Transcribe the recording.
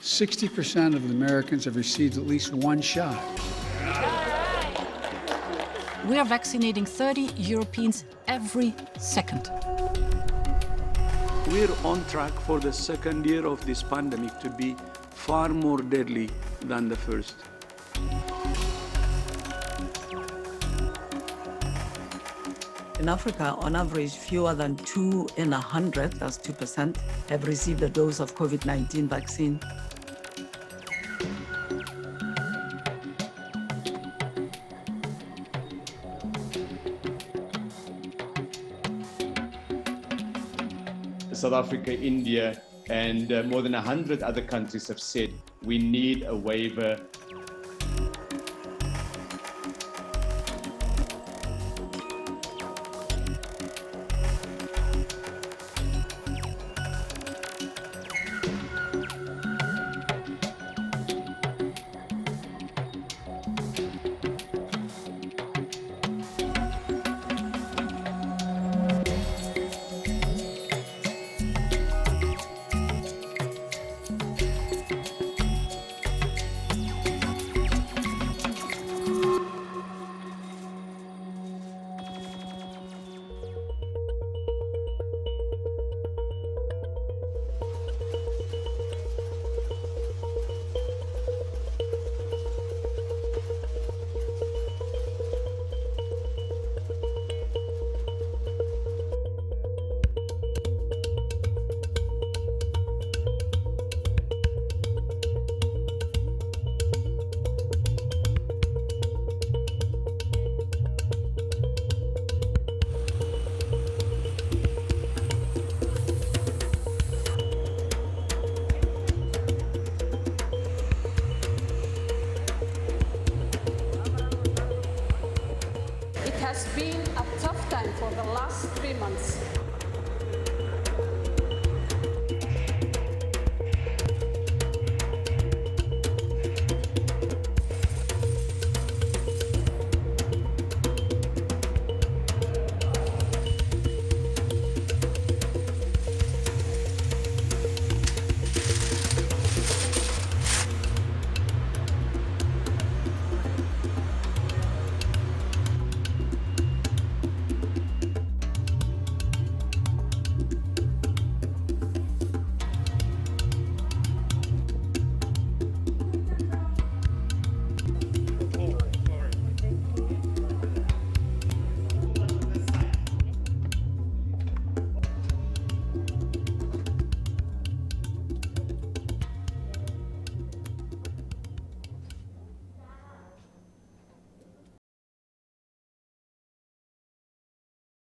60% of Americans have received at least one shot. We are vaccinating 30 Europeans every second. We're on track for the second year of this pandemic to be far more deadly than the first. In Africa, on average, fewer than 2 in 100, that's 2%, have received a dose of COVID-19 vaccine. South Africa, India, and more than 100 other countries have said we need a waiver. It has been a tough time for the last 3 months.